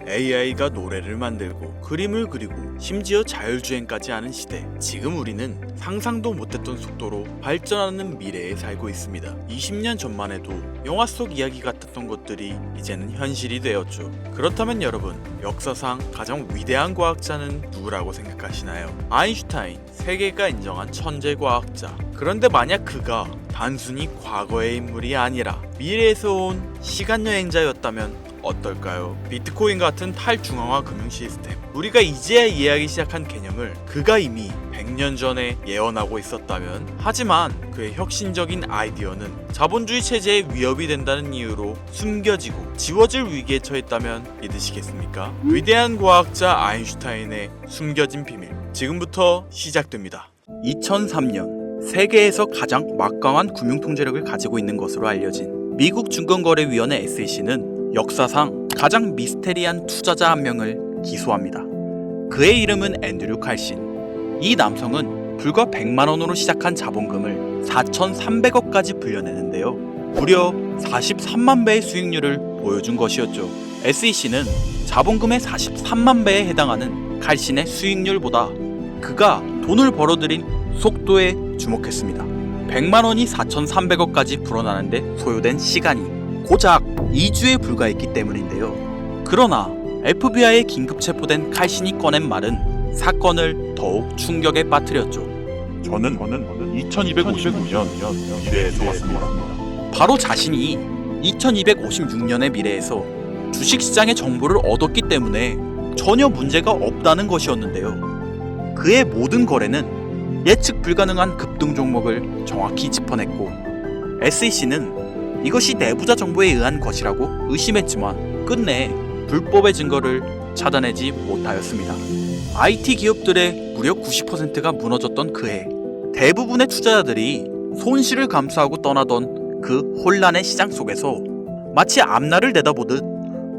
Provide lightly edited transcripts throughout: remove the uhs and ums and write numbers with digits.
AI가 노래를 만들고 그림을 그리고 심지어 자율주행까지 하는 시대. 지금 우리는 상상도 못했던 속도로 발전하는 미래에 살고 있습니다. 20년 전만 해도 영화 속 이야기 같았던 것들이 이제는 현실이 되었죠. 그렇다면 여러분, 역사상 가장 위대한 과학자는 누구라고 생각하시나요? 아인슈타인, 세계가 인정한 천재 과학자. 그런데 만약 그가 단순히 과거의 인물이 아니라 미래에서 온 시간여행자였다면 어떨까요? 비트코인 같은 탈중앙화 금융 시스템, 우리가 이제야 이해하기 시작한 개념을 그가 이미 100년 전에 예언하고 있었다면, 하지만 그의 혁신적인 아이디어는 자본주의 체제에 위협이 된다는 이유로 숨겨지고 지워질 위기에 처했다면 믿으시겠습니까? 위대한 과학자 아인슈타인의 숨겨진 비밀, 지금부터 시작됩니다. 2003년 세계에서 가장 막강한 금융 통제력을 가지고 있는 것으로 알려진 미국 증권거래위원회 SEC는 역사상 가장 미스테리한 투자자 한 명을 기소합니다. 그의 이름은 앤드류 칼신. 이 남성은 불과 100만 원으로 시작한 자본금을 4,300억까지 불려내는데요. 무려 43만 배의 수익률을 보여준 것이었죠. SEC는 자본금의 43만 배에 해당하는 칼신의 수익률보다 그가 돈을 벌어들인 속도에 주목했습니다. 100만 원이 4,300억까지 불어나는데 소요된 시간이 고작 2주에 불과했기 때문인데요. 그러나 FBI에 긴급 체포된 칼신이 꺼낸 말은 사건을 더욱 충격에 빠뜨렸죠. 저는 2256년 미래에서 왔습니다. 바로 자신이 2256년의 미래에서 주식시장의 정보를 얻었기 때문에 전혀 문제가 없다는 것이었는데요. 그의 모든 거래는 예측 불가능한 급등 종목을 정확히 짚어냈고, SEC는 이것이 내부자 정보에 의한 것이라고 의심했지만 끝내 불법의 증거를 찾아내지 못하였습니다. IT 기업들의 무려 90%가 무너졌던 그해, 대부분의 투자자들이 손실을 감수하고 떠나던 그 혼란의 시장 속에서 마치 앞날을 내다보듯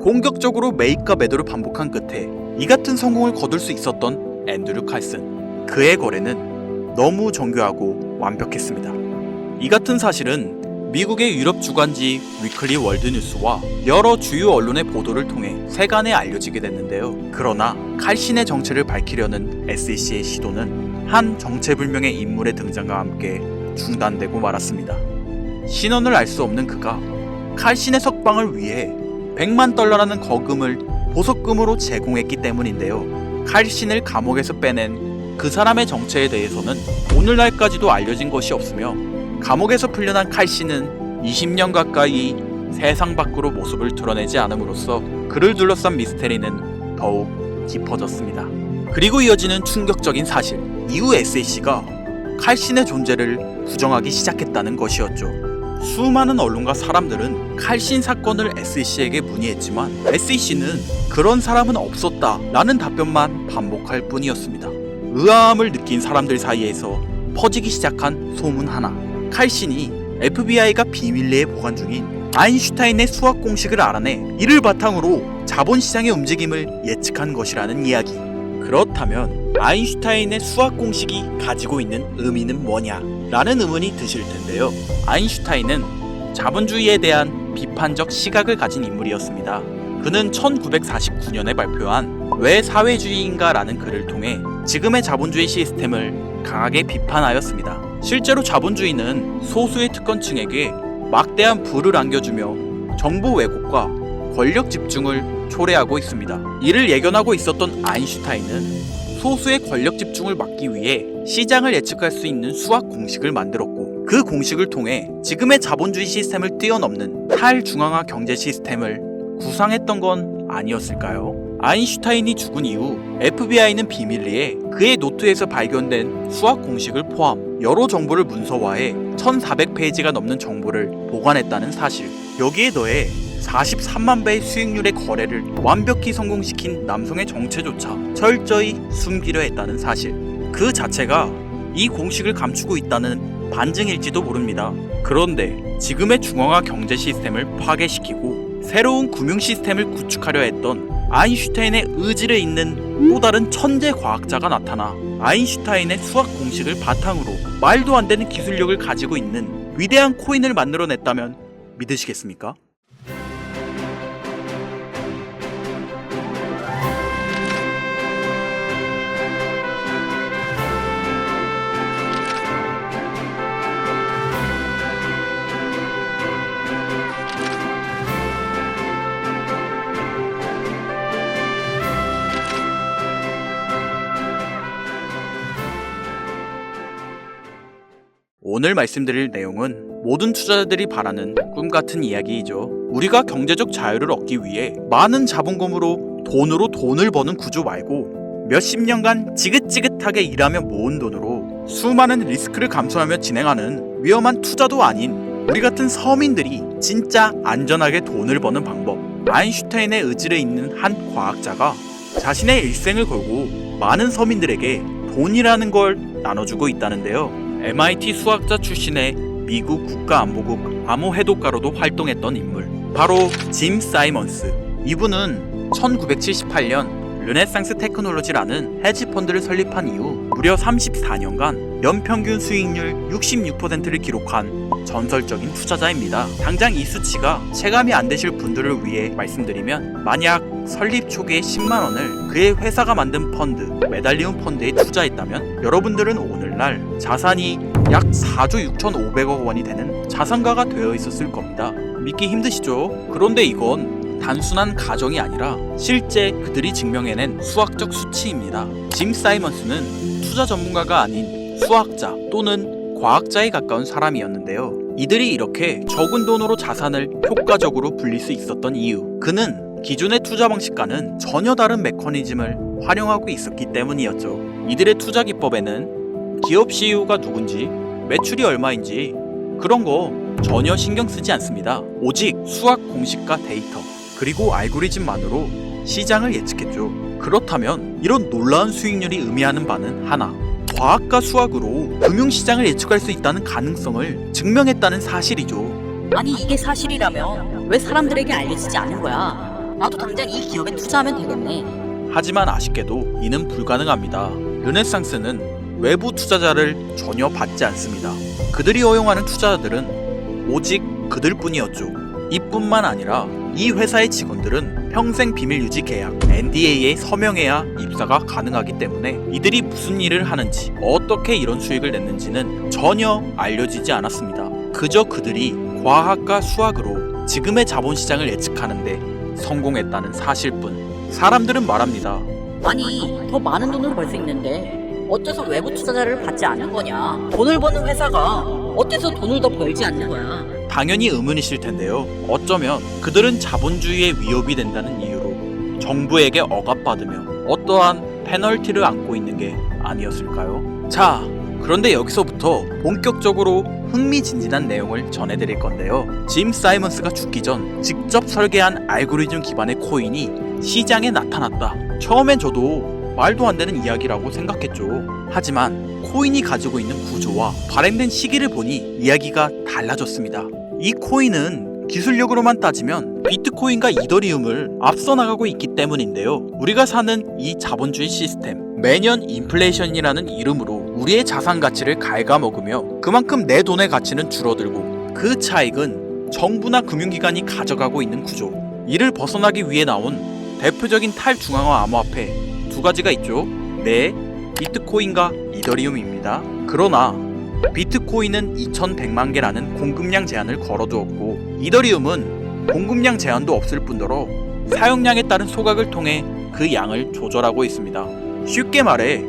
공격적으로 매입과 매도를 반복한 끝에 이 같은 성공을 거둘 수 있었던 앤드류 칼슨. 그의 거래는 너무 정교하고 완벽했습니다. 이 같은 사실은 미국의 유럽 주간지 위클리 월드뉴스와 여러 주요 언론의 보도를 통해 세간에 알려지게 됐는데요. 그러나 칼신의 정체를 밝히려는 SEC의 시도는 한 정체불명의 인물의 등장과 함께 중단되고 말았습니다. 신원을 알 수 없는 그가 칼신의 석방을 위해 100만 달러라는 거금을 보석금으로 제공했기 때문인데요. 칼신을 감옥에서 빼낸 그 사람의 정체에 대해서는 오늘날까지도 알려진 것이 없으며, 감옥에서 풀려난 칼신은 20년 가까이 세상 밖으로 모습을 드러내지 않음으로써 그를 둘러싼 미스테리는 더욱 깊어졌습니다. 그리고 이어지는 충격적인 사실, 이후 SEC가 칼신의 존재를 부정하기 시작했다는 것이었죠. 수많은 언론과 사람들은 칼신 사건을 SEC에게 문의했지만 SEC는 그런 사람은 없었다 라는 답변만 반복할 뿐이었습니다. 의아함을 느낀 사람들 사이에서 퍼지기 시작한 소문 하나, 칼신이 FBI가 비밀리에 보관 중인 아인슈타인의 수학 공식을 알아내 이를 바탕으로 자본시장의 움직임을 예측한 것이라는 이야기. 그렇다면 아인슈타인의 수학 공식이 가지고 있는 의미는 뭐냐? 라는 의문이 드실 텐데요. 아인슈타인은 자본주의에 대한 비판적 시각을 가진 인물이었습니다. 그는 1949년에 발표한 왜 사회주의인가 라는 글을 통해 지금의 자본주의 시스템을 강하게 비판하였습니다. 실제로 자본주의는 소수의 특권층에게 막대한 부를 안겨주며 정보 왜곡과 권력 집중을 초래하고 있습니다. 이를 예견하고 있었던 아인슈타인은 소수의 권력 집중을 막기 위해 시장을 예측할 수 있는 수학 공식을 만들었고, 그 공식을 통해 지금의 자본주의 시스템을 뛰어넘는 탈중앙화 경제 시스템을 구상했던 건 아니었을까요? 아인슈타인이 죽은 이후 FBI는 비밀리에 그의 노트에서 발견된 수학 공식을 포함 여러 정보를 문서화해 1400페이지가 넘는 정보를 보관했다는 사실, 여기에 더해 43만 배의 수익률의 거래를 완벽히 성공시킨 남성의 정체조차 철저히 숨기려 했다는 사실, 그 자체가 이 공식을 감추고 있다는 반증일지도 모릅니다. 그런데 지금의 중앙화 경제 시스템을 파괴시키고 새로운 금융 시스템을 구축하려 했던 아인슈타인의 의지를 잇는 또 다른 천재 과학자가 나타나 아인슈타인의 수학 공식을 바탕으로 말도 안 되는 기술력을 가지고 있는 위대한 코인을 만들어냈다면 믿으시겠습니까? 오늘 말씀드릴 내용은 모든 투자자들이 바라는 꿈 같은 이야기이죠. 우리가 경제적 자유를 얻기 위해 많은 자본금으로 돈을 버는 구조 말고 몇십 년간 지긋지긋하게 일하며 모은 돈으로 수많은 리스크를 감수하며 진행하는 위험한 투자도 아닌 우리 같은 서민들이 진짜 안전하게 돈을 버는 방법. 아인슈타인의 의지를 잇는 한 과학자가 자신의 일생을 걸고 많은 서민들에게 돈이라는 걸 나눠주고 있다는데요. MIT 수학자 출신의 미국 국가안보국 암호해독가로도 활동했던 인물, 바로 짐 사이먼스. 이분은 1978년 르네상스 테크놀로지라는 헤지펀드를 설립한 이후 무려 34년간 연평균 수익률 66%를 기록한 전설적인 투자자입니다. 당장 이 수치가 체감이 안 되실 분들을 위해 말씀드리면, 만약 설립 초기에 10만 원을 그의 회사가 만든 펀드, 메달리움 펀드에 투자했다면 여러분들은 오늘날 자산이 약 4조 6,500억 원이 되는 자산가가 되어 있었을 겁니다. 믿기 힘드시죠? 그런데 이건 단순한 가정이 아니라 실제 그들이 증명해낸 수학적 수치입니다. 짐 사이먼스는 투자 전문가가 아닌 수학자 또는 과학자에 가까운 사람이었는데요. 이들이 이렇게 적은 돈으로 자산을 효과적으로 불릴 수 있었던 이유, 그는 기존의 투자 방식과는 전혀 다른 메커니즘을 활용하고 있었기 때문이었죠. 이들의 투자 기법에는 기업 CEO가 누군지, 매출이 얼마인지 그런 거 전혀 신경 쓰지 않습니다. 오직 수학 공식과 데이터, 그리고 알고리즘만으로 시장을 예측했죠. 그렇다면 이런 놀라운 수익률이 의미하는 바는 하나, 과학과 수학으로 금융시장을 예측할 수 있다는 가능성을 증명했다는 사실이죠. 아니 이게 사실이라면 왜 사람들에게 알려지지 않은 거야? 나도 당장 이 기업에 투자하면 되겠네. 하지만 아쉽게도 이는 불가능합니다. 르네상스는 외부 투자자를 전혀 받지 않습니다. 그들이 허용하는 투자자들은 오직 그들뿐이었죠. 이뿐만 아니라 이 회사의 직원들은 평생 비밀 유지 계약 NDA에 서명해야 입사가 가능하기 때문에 이들이 무슨 일을 하는지, 어떻게 이런 수익을 냈는지는 전혀 알려지지 않았습니다. 그저 그들이 과학과 수학으로 지금의 자본시장을 예측하는데 성공했다는 사실뿐. 사람들은 말합니다. 아니 더 많은 돈을 벌 수 있는데 어째서 외부 투자자를 받지 않는 거냐? 돈을 버는 회사가 어째서 돈을 더 벌지 않는 거야? 당연히 의문이실 텐데요. 어쩌면 그들은 자본주의의 위협이 된다는 이유로 정부에게 억압받으며 어떠한 페널티를 안고 있는 게 아니었을까요? 자, 그런데 여기서부터 본격적으로 흥미진진한 내용을 전해드릴 건데요. 짐 사이먼스가 죽기 전 직접 설계한 알고리즘 기반의 코인이 시장에 나타났다. 처음엔 저도 말도 안 되는 이야기라고 생각했죠. 하지만 코인이 가지고 있는 구조와 발행된 시기를 보니 이야기가 달라졌습니다. 이 코인은 기술력으로만 따지면 비트코인과 이더리움을 앞서 나가고 있기 때문인데요. 우리가 사는 이 자본주의 시스템, 매년 인플레이션이라는 이름으로 우리의 자산 가치를 갉아먹으며 그만큼 내 돈의 가치는 줄어들고, 그 차익은 정부나 금융기관이 가져가고 있는 구조. 이를 벗어나기 위해 나온 대표적인 탈중앙화 암호화폐 두 가지가 있죠. 네, 비트코인과 이더리움입니다. 그러나 비트코인은 2100만 개라는 공급량 제한을 걸어두었고, 이더리움은 공급량 제한도 없을 뿐더러 사용량에 따른 소각을 통해 그 양을 조절하고 있습니다. 쉽게 말해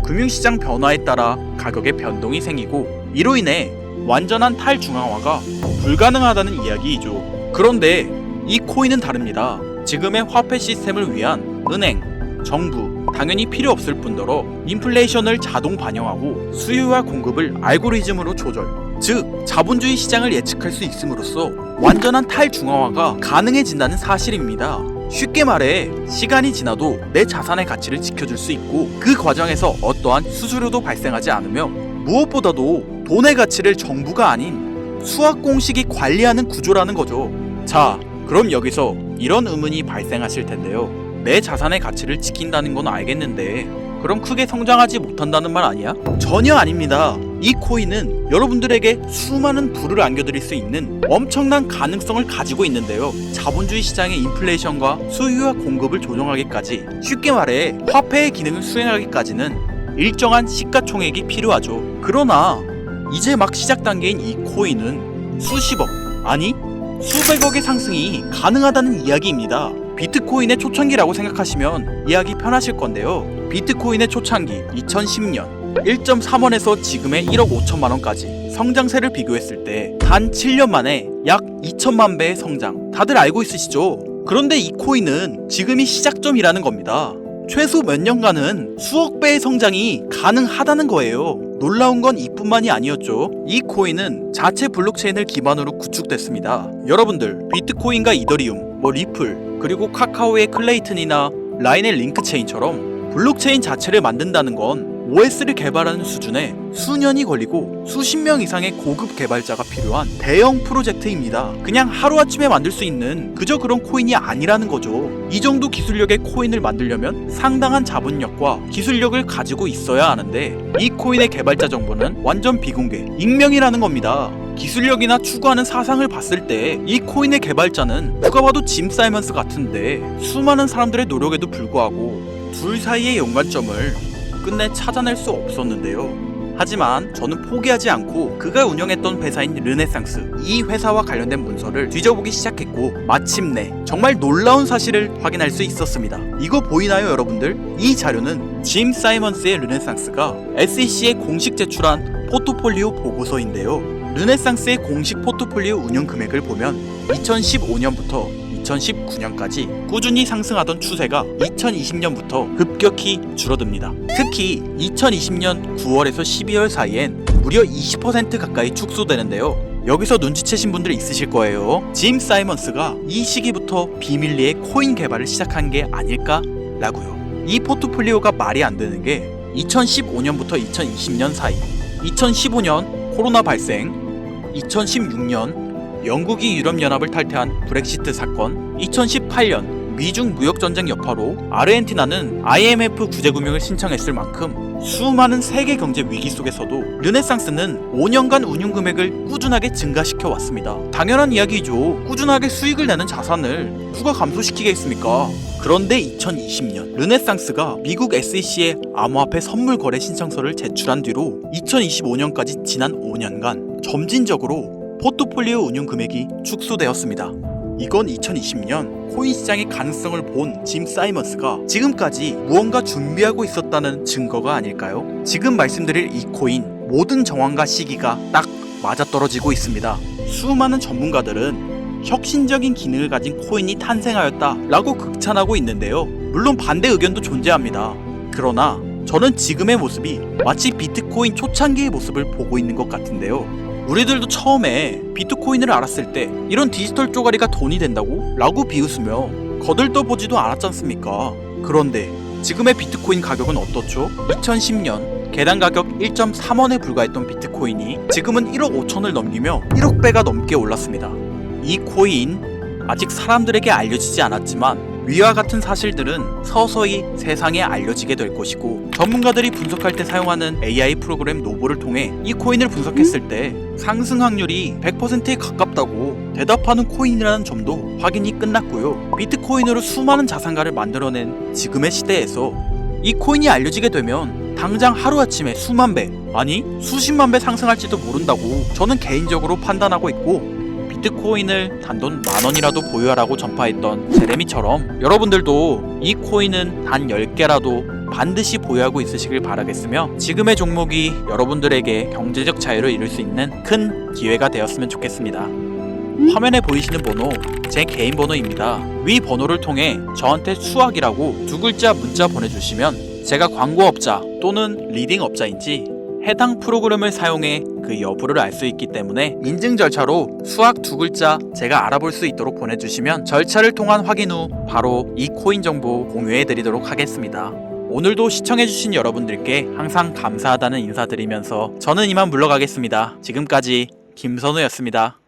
금융시장 변화에 따라 가격의 변동이 생기고, 이로 인해 완전한 탈중앙화가 불가능하다는 이야기이죠. 그런데 이 코인은 다릅니다. 지금의 화폐 시스템을 위한 은행, 정부, 당연히 필요 없을 뿐더러 인플레이션을 자동 반영하고 수요와 공급을 알고리즘으로 조절, 즉 자본주의 시장을 예측할 수 있음으로써 완전한 탈중앙화가 가능해진다는 사실입니다. 쉽게 말해 시간이 지나도 내 자산의 가치를 지켜줄 수 있고, 그 과정에서 어떠한 수수료도 발생하지 않으며, 무엇보다도 돈의 가치를 정부가 아닌 수학 공식이 관리하는 구조라는 거죠. 자, 그럼 여기서 이런 의문이 발생하실 텐데요. 내 자산의 가치를 지킨다는 건 알겠는데 그럼 크게 성장하지 못한다는 말 아니야? 전혀 아닙니다. 이 코인은 여러분들에게 수많은 부를 안겨드릴 수 있는 엄청난 가능성을 가지고 있는데요. 자본주의 시장의 인플레이션과 수요와 공급을 조정하기까지, 쉽게 말해 화폐의 기능을 수행하기까지는 일정한 시가총액이 필요하죠. 그러나 이제 막 시작 단계인 이 코인은 수십억, 아니 수백억의 상승이 가능하다는 이야기입니다. 비트코인의 초창기라고 생각하시면 이해하기 편하실 건데요. 비트코인의 초창기 2010년 1.3원에서 지금의 1억 5천만 원까지 성장세를 비교했을 때 단 7년 만에 약 2천만 배의 성장. 다들 알고 있으시죠? 그런데 이 코인은 지금이 시작점이라는 겁니다. 최소 몇 년간은 수억 배의 성장이 가능하다는 거예요. 놀라운 건 이뿐만이 아니었죠. 이 코인은 자체 블록체인을 기반으로 구축됐습니다. 여러분들 비트코인과 이더리움, 리플, 그리고 카카오의 클레이튼이나 라인의 링크체인처럼 블록체인 자체를 만든다는 건 OS를 개발하는 수준에 수년이 걸리고 수십 명 이상의 고급 개발자가 필요한 대형 프로젝트입니다. 그냥 하루아침에 만들 수 있는 그저 그런 코인이 아니라는 거죠. 이 정도 기술력의 코인을 만들려면 상당한 자본력과 기술력을 가지고 있어야 하는데 이 코인의 개발자 정보는 완전 비공개, 익명이라는 겁니다. 기술력이나 추구하는 사상을 봤을 때 이 코인의 개발자는 누가 봐도 짐 사이먼스 같은데 수많은 사람들의 노력에도 불구하고 둘 사이의 연관점을 끝내 찾아낼 수 없었는데요. 하지만 저는 포기하지 않고 그가 운영했던 회사인 르네상스, 이 회사와 관련된 문서를 뒤져보기 시작했고 마침내 정말 놀라운 사실을 확인할 수 있었습니다. 이거 보이나요 여러분들? 이 자료는 짐 사이먼스의 르네상스가 SEC에 공식 제출한 포트폴리오 보고서인데요. 르네상스의 공식 포트폴리오 운영 금액을 보면 2015년부터 2019년까지 꾸준히 상승하던 추세가 2020년부터 급격히 줄어듭니다. 특히 2020년 9월에서 12월 사이엔 무려 20% 가까이 축소되는데요. 여기서 눈치채신 분들 있으실 거예요. 짐 사이먼스가 이 시기부터 비밀리에 코인 개발을 시작한 게 아닐까라고요. 이 포트폴리오가 말이 안 되는 게 2015년부터 2020년 사이, 2015년 코로나 발생, 2016년 영국이 유럽연합을 탈퇴한 브렉시트 사건, 2018년 미중 무역전쟁 여파로 아르헨티나는 IMF 구제금융을 신청했을 만큼 수많은 세계 경제 위기 속에서도 르네상스는 5년간 운용 금액을 꾸준하게 증가시켜 왔습니다. 당연한 이야기죠. 꾸준하게 수익을 내는 자산을 누가 감소시키겠습니까? 그런데 2020년 르네상스가 미국 SEC에 암호화폐 선물 거래 신청서를 제출한 뒤로 2025년까지 지난 5년간 점진적으로 포트폴리오 운용 금액이 축소되었습니다. 이건 2020년 코인 시장의 가능성을 본 짐 사이먼스가 지금까지 무언가 준비하고 있었다는 증거가 아닐까요? 지금 말씀드릴 이 코인 모든 정황과 시기가 딱 맞아떨어지고 있습니다. 수많은 전문가들은 혁신적인 기능을 가진 코인이 탄생하였다라고 극찬하고 있는데요. 물론 반대 의견도 존재합니다. 그러나 저는 지금의 모습이 마치 비트코인 초창기의 모습을 보고 있는 것 같은데요. 우리들도 처음에 비트코인을 알았을 때 이런 디지털 쪼가리가 돈이 된다고? 라고 비웃으며 거들떠보지도 않았지 않습니까? 그런데 지금의 비트코인 가격은 어떻죠? 2010년 개당 가격 1.3원에 불과했던 비트코인이 지금은 1억 5천을 넘기며 1억 배가 넘게 올랐습니다. 이 코인 아직 사람들에게 알려지지 않았지만 위와 같은 사실들은 서서히 세상에 알려지게 될 것이고 전문가들이 분석할 때 사용하는 AI 프로그램 노보를 통해 이 코인을 분석했을 때 상승 확률이 100%에 가깝다고 대답하는 코인이라는 점도 확인이 끝났고요. 비트코인으로 수많은 자산가를 만들어낸 지금의 시대에서 이 코인이 알려지게 되면 당장 하루아침에 수만 배, 아니 수십만 배 상승할지도 모른다고 저는 개인적으로 판단하고 있고 비트코인을 단돈 10,000원이라도 보유하라고 전파했던 제레미처럼 여러분들도 이 코인은 단 10개라도 반드시 보유하고 있으시길 바라겠으며 지금의 종목이 여러분들에게 경제적 자유를 이룰 수 있는 큰 기회가 되었으면 좋겠습니다. 화면에 보이시는 번호 제 개인 번호입니다. 위 번호를 통해 저한테 수학이라고 2글자 문자 보내주시면 제가 광고업자 또는 리딩업자인지 해당 프로그램을 사용해 그 여부를 알 수 있기 때문에 인증 절차로 수학 2글자 제가 알아볼 수 있도록 보내주시면 절차를 통한 확인 후 바로 이 코인 정보 공유해드리도록 하겠습니다. 오늘도 시청해주신 여러분들께 항상 감사하다는 인사드리면서 저는 이만 물러가겠습니다. 지금까지 김선우였습니다.